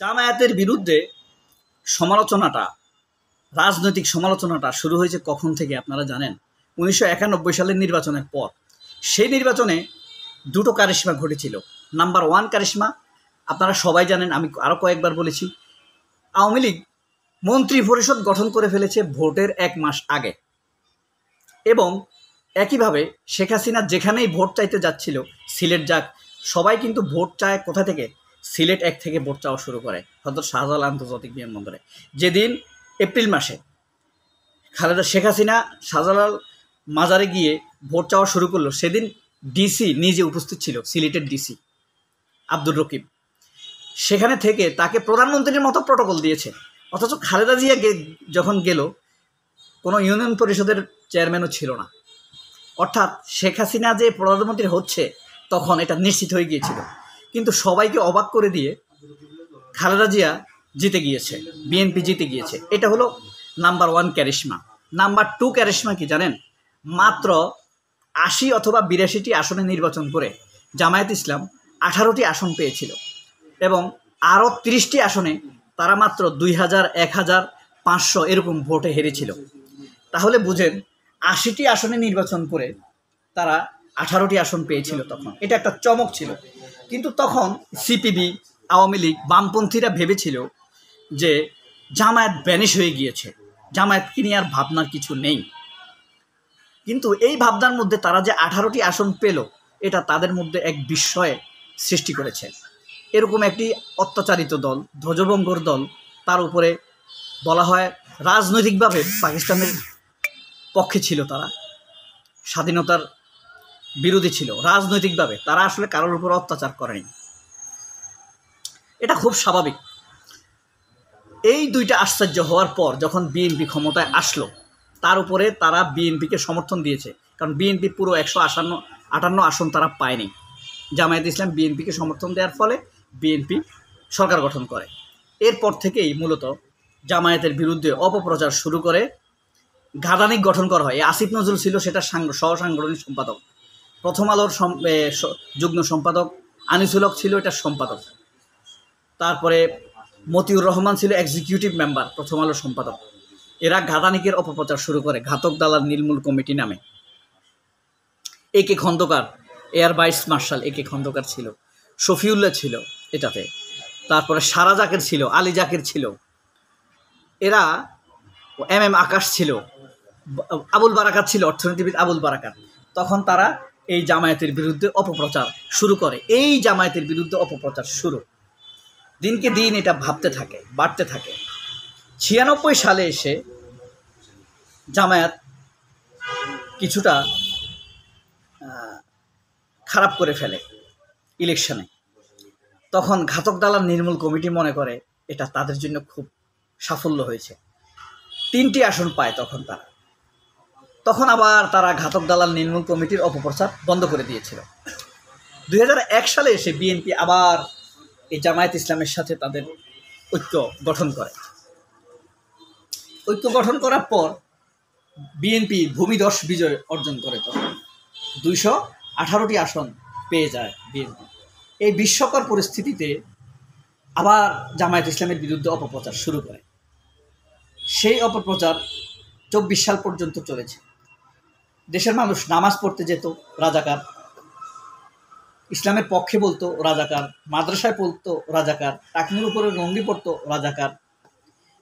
জামায়াতের বিরুদ্ধে সমালোচনাটা, রাজনৈতিক সমালোচনাটা শুরু হয়েছে কখন থেকে আপনারা জানেন? 1991 সালের নির্বাচনের পর। সেই নির্বাচনে দুটো কারিশমা ঘটেছিল। নাম্বার 1 কারিশমা আপনারা সবাই জানেন, আমি আরও কয়েকবার বলেছি, আওয়ামী লীগ মন্ত্রী পরিষদ গঠন করে ফেলেছে ভোটের 1 মাস আগে। এবং একইভাবে শেখ হাসিনা যেখানেই ভোট চাইতে যাচ্ছিল, সিলেট যাক, সবাই কিন্তু ভোট চায় কোথা থেকে? সিলেট 1 থেকে ভোট চাওয়া শুরু করে, হয়তো শাহজালাল আন্তর্জাতিক বিমানবন্দরে। যেদিন এপ্রিল মাসে শেখ হাসিনা শাহজালাল মাজারে গিয়ে ভোট চাওয়া শুরু করলো, সেদিন ডিসি নিজে উপস্থিত ছিল, সিলেটের ডিসি আব্দুর রকিব। সেখানে থেকে তাকে প্রধানমন্ত্রীর মতো প্রটোকল দিয়েছে। অথচ খালেদা জিয়া যখন গেল, কোনো ইউনিয়ন পরিষদের চেয়ারম্যানও ছিল না। অর্থাৎ শেখ হাসিনা যে প্রধানমন্ত্রী হচ্ছে তখন এটা নিশ্চিত হয়ে গিয়েছিল। কিন্তু সবাইকে অবাক করে দিয়ে খালেদা জিয়া জিতে গিয়েছে, বিএনপি জিতে গিয়েছে। এটা হলো নাম্বার 1 ক্যারিশমা। নাম্বার 2 ক্যারিশমা কি জানেন? মাত্র 80 অথবা 82টি আসনে নির্বাচন করে জামায়াত ইসলাম 18টি আসন পেয়েছিল এবং আরও 30টি আসনে তারা মাত্র 2000, 1000, 500 এরকম ভোটে হেরেছিল। তাহলে বুঝেন 80টি আসনে নির্বাচন করে তারা 18টি আসন পেয়েছিল তখন। এটা একটা চমক ছিল। কিন্তু তখন সিপিবি, আওয়ামী লীগ, বামপন্থীরা ভেবেছিল যে জামায়াত ব্যানিশ হয়ে গিয়েছে, জামায়াতকে নিয়ে আর ভাবনার কিছু নেই। কিন্তু এই ভাবনার মধ্যে তারা যে 18টি আসন পেল, এটা তাদের মধ্যে এক বিস্ময় সৃষ্টি করেছে। এরকম একটি অত্যাচারিত দল, ধ্বজভঙ্গর দল, তার উপরে বলা হয় রাজনৈতিকভাবে পাকিস্তানের পক্ষে ছিল, তারা স্বাধীনতার বিরোধী ছিল। রাজনৈতিকভাবে তারা আসলে কারোর উপর অত্যাচার করেনি, এটা খুব স্বাভাবিক। এই দুইটা আশ্চর্য হওয়ার পর যখন বিএনপি ক্ষমতায় আসলো, তার উপরে তারা বিএনপিকে সমর্থন দিয়েছে, কারণ বিএনপি পুরো 158 আসন তারা পায়নি। জামায়াত ইসলাম বিএনপিকে সমর্থন দেওয়ার ফলে বিএনপি সরকার গঠন করে। এরপর থেকেই মূলত জামায়াতের বিরুদ্ধে অপপ্রচার শুরু করে, ঘাদানিক গঠন করা হয়। আসিফ নজরুল ছিল সেটা সহসাংগঠনিক সম্পাদক, প্রথম আলোর যুগ্ম সম্পাদক, আনিসুল হক ছিল এটার সম্পাদক, তারপরে মতিউর রহমান ছিল এক্সিকিউটিভ মেম্বার, প্রথম আলোর সম্পাদক। এরা ঘাদানিকের অপপ্রচার শুরু করে ঘাতক দালাল নির্মূল কমিটি নামে। একে খন্দকার, এয়ার ভাইস মার্শাল একে খন্দকার ছিল, শফিউল্লাহ ছিল এটাতে, তারপরে সারা জাকের ছিল, আলী জাকের ছিল, এরা এম আকাশ ছিল, আবুল বারাকাত ছিল, অর্থনীতিবিদ আবুল বারাকাত। তখন তারা এই জামায়াতের বিরুদ্ধে অপপ্রচার শুরু করে। এই জামায়াতের বিরুদ্ধে অপপ্রচার শুরু, দিনকে দিন এটা ভাবতে থাকে, বাড়তে থাকে। 96 সালে এসে জামায়াত কিছুটা খারাপ করে ফেলে ইলেকশনে। তখন ঘাতক দালাল নির্মূল কমিটি মনে করে এটা তাদের জন্য খুব সাফল্য হয়েছে, 3টি আসন পায় তখন তারা। তখন আবার তারা ঘাতক দালাল নির্মূল কমিটির অপপ্রচার বন্ধ করে দিয়েছিল। 2001 সালে এসে বিএনপি আবার এই জামায়াত ইসলামের সাথে তাদের ঐক্য গঠন করে। ঐক্য গঠন করার পর বিএনপি ভূমিধস বিজয় অর্জন করে, তখন 218টি আসন পেয়ে যায় বিএনপি। এই বিস্ময়কর পরিস্থিতিতে আবার জামায়াত ইসলামের বিরুদ্ধে অপপ্রচার শুরু করে। সেই অপপ্রচার 24 সাল পর্যন্ত চলেছে। দেশের মানুষ নামাজ পড়তে যেত, রাজাকার, ইসলামের পক্ষে বলতো রাজাকার, মাদ্রাসায় পড়তো রাজাকার, টাকনুর উপরে রঙ্গি পড়তো রাজাকার,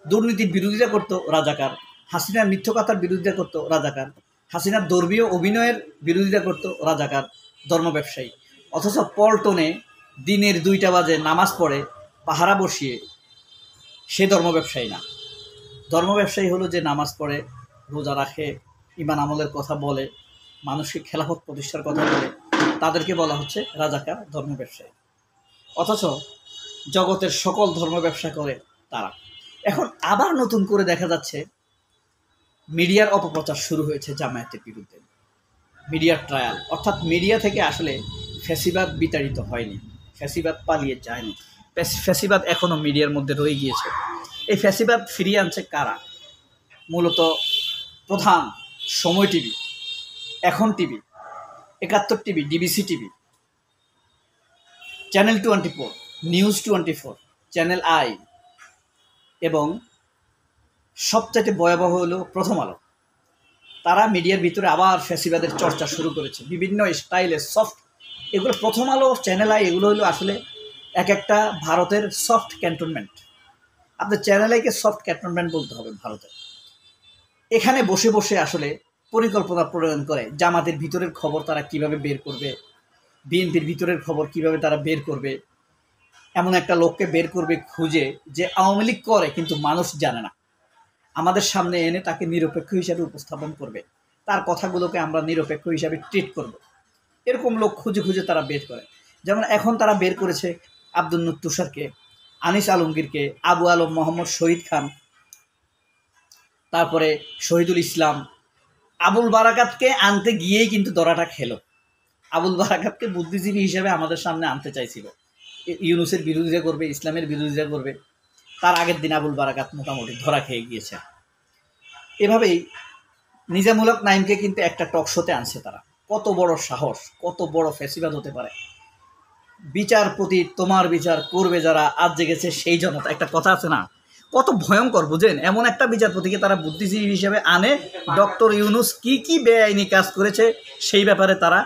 দুর্নীতির বিরোধিতা করতো রাজাকার, হাসিনার মিথ্য কথার বিরোধিতা করতো রাজাকার, হাসিনার ধর্মীয় অভিনয়ের বিরোধিতা করতো রাজাকার, ধর্ম ব্যবসায়ী। অথচ পল্টনে দিনের 2টা বাজে নামাজ পড়ে পাহারা বসিয়ে সে ধর্ম ব্যবসায়ী না। ধর্ম ব্যবসায়ী হলো যে নামাজ পড়ে, রোজা রাখে, ঈমান আমলের কথা বলে, মানুষকে খেলাফত প্রতিষ্ঠার কথা বলে, তাদেরকে বলা হচ্ছে রাজাকার, ধর্ম ব্যবসায়ী। অথচ জগতের সকল ধর্ম ব্যবসা করে তারা। এখন আবার নতুন করে দেখা যাচ্ছে মিডিয়ার অপপ্রচার শুরু হয়েছে জামায়াতের বিরুদ্ধে, মিডিয়ার ট্রায়াল। অর্থাৎ মিডিয়া থেকে আসলে ফ্যাসিবাদ বিতাড়িত হয়নি, ফ্যাসিবাদ পালিয়ে যায়নি, ফ্যাসিবাদ এখনও মিডিয়ার মধ্যে রয়ে গিয়েছে। এই ফ্যাসিবাদ ফিরিয়ে আনছে কারা? মূলত প্রধান সময় টিভি, এখন TV, 71 TV, DBC TV, channel 24, news 24, channel I এবং সবচাইতে ভয়াবহ হলো প্রথম আলো। তারা মিডিয়ার ভিতরে আবার ফ্যাসিবাদের চর্চা শুরু করেছে বিভিন্ন স্টাইলে সফট। এগুলো প্রথম আলো, চ্যানেল আই, এগুলো হলো আসলে এক একটা ভারতের সফট ক্যান্টনমেন্ট। আপনার চ্যানেল আইকে সফট ক্যান্টনমেন্ট বলতে হবে ভারতের। এখানে বসে বসে আসলে পরিকল্পনা প্রণয়ন করে জামাতের ভিতরের খবর তারা কিভাবে বের করবে, বিএনপির ভিতরের খবর কিভাবে তারা বের করবে, এমন একটা লোককে বের করবে খুঁজে যে আওয়ামী লীগ করে কিন্তু মানুষ জানে না, আমাদের সামনে এনে তাকে নিরপেক্ষ হিসাবে উপস্থাপন করবে, তার কথাগুলোকে আমরা নিরপেক্ষ হিসাবে ট্রিট করব। এরকম লোক খুঁজে খুঁজে তারা বের করে। যেমন এখন তারা বের করেছে আব্দুল নূর তুষারকে, আনিস আলমগীরকে, আবু আলম মোহাম্মদ শহীদ খান, তারপরে শহীদুল ইসলাম, আবুল বারাকাতকে আনতে গিয়েই কিন্তু দরাটা খেলো। আবুল বারাকাতকে বুদ্ধিজীবী হিসেবে আমাদের সামনে আনতে চাইছিল, ইউনুসের বিরোধিতা করবে, ইসলামের বিরোধিতা করবে। তার আগের দিন আবুল বারাকাত মোটামুটি ধরা খেয়ে গিয়েছে। এভাবেই নিজামুল হক নাইমকে কিন্তু একটা টক শোতে আনছে তারা। কত বড় সাহস, কত বড় ফ্যাসিবাদ হতে পারে। বিচারপতি তোমার বিচার করবে যারা, আজ জেগেছে সেই জনতা, একটা কথা আছে না, কত ভয়ঙ্কর বুঝেন। এমন একটা বিচারপতিকে তারা বুদ্ধিজীবী হিসেবে আনে, ডক্টর ইউনুস কি কি বেআইনি কাজ করেছে সেই ব্যাপারে তারা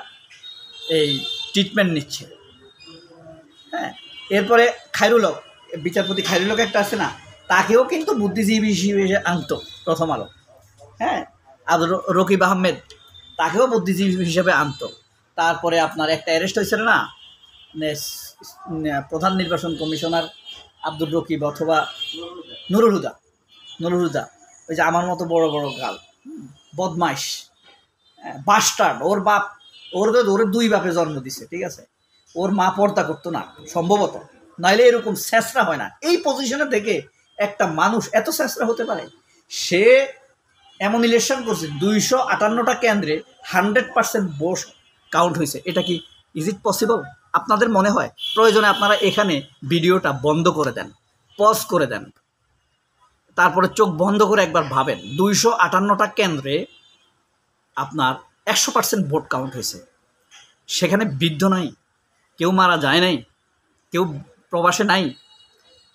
এই ট্রিটমেন্ট নিচ্ছে। হ্যাঁ, এরপরে খায়রুল হক, বিচারপতি খায়রুল হক একটা আছে না, তাকেও কিন্তু বুদ্ধিজীবী হিসেবে আনতো প্রথম আলো। হ্যাঁ, আর রকিব আহমেদ, তাকেও বুদ্ধিজীবী হিসেবে আনতো। তারপরে আপনার একটা অ্যারেস্ট হয়েছিল না, প্রধান নির্বাচন কমিশনার আব্দুর রকিব অথবা নুরুল হুদা, ওই যে আমার মতো বড় বড় গাল, বদমাইশ, বাস্টার্ড। ওর বাপ, ওর দুই বাপে জন্ম দিছে, ঠিক আছে, ওর মা পর্দা করতো না সম্ভবত, নাইলে এরকম স্যাঁচড়া হয় না। এই পজিশনে থেকে একটা মানুষ এত স্যাঁচড়া হতে পারে। সে এমন ইলেকশন করছে 258টা কেন্দ্রে 100% ভোট কাউন্ট হয়েছে। এটা কি ইজ ইট পসিবল? আপনাদের মনে হয়? প্রয়োজনে আপনারা এখানে ভিডিওটা বন্ধ করে দেন, পজ করে দেন, তারপরে চোখ বন্ধ করে একবার ভাবেন 258টা কেন্দ্রে আপনার 100% ভোট কাউন্ট হয়েছে। সেখানে বৃদ্ধ নাই, কেউ মারা যায় নাই, কেউ প্রবাসে নাই,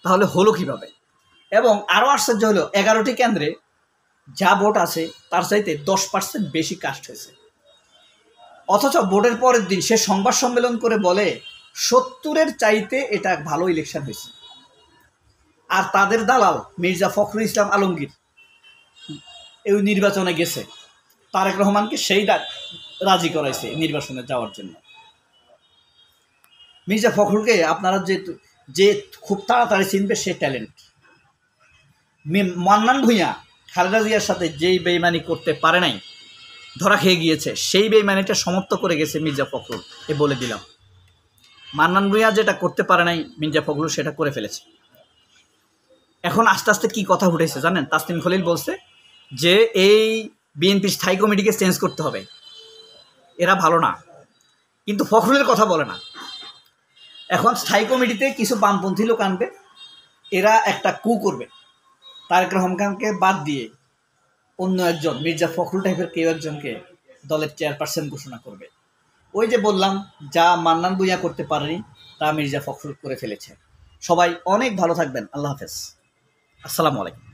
তাহলে হলো কীভাবে? এবং আরও আশ্চর্য হলো 11টি কেন্দ্রে যা ভোট আছে তার চাইতে 10% বেশি কাস্ট হয়েছে। অথচ ভোটের পরের দিন সে সংবাদ সম্মেলন করে বলে 70-এর চাইতে এটা ভালো ইলেকশন হয়েছে। আর তাদের দালাল মির্জা ফখরুল ইসলাম আলমগীর এই নির্বাচনে গেছে, তারেক রহমানকে সেই রাজি করাইছে নির্বাচনে যাওয়ার জন্য। মির্জা ফখরুলকে আপনারা যে খুব তাড়াতাড়ি চিনবে, সে ট্যালেন্ট। মান্নান ভূঁইয়া খালেদা জিয়ার সাথে যেই বেইমানি করতে পারে নাই, ধরা খেয়ে গিয়েছে, সেই বেইমানিটা সমাপ্ত করে গেছে মির্জা ফখরুল। এ বলে দিলাম, মান্নান ভূঁইয়া যেটা করতে পারে নাই মির্জা ফখরুল সেটা করে ফেলেছে। এখন আস্তে আস্তে কি কথা উঠেছে জানেন? তাসনিম খলিল বলছে যে এই বিএনপির স্থায়ী কমিটিকে চেঞ্জ করতে হবে, এরা ভালো না, কিন্তু ফখরুলের কথা বলে না। এখন স্থায়ী কমিটিতে কিছু বামপন্থী লোক আনবে, এরা একটা কু করবে, তারেক রহমানকে বাদ দিয়ে অন্য একজন মির্জা ফখরুল টাইপের কেউ একজনকে দলের চেয়ারপারসন ঘোষণা করবে। ওই যে বললাম, যা মান্নান ভূঁইয়া করতে পারেনি তা মির্জা ফখরুল করে ফেলেছে। সবাই অনেক ভালো থাকবেন। আল্লাহ হাফেজ, আসসালামু আলাইকুম।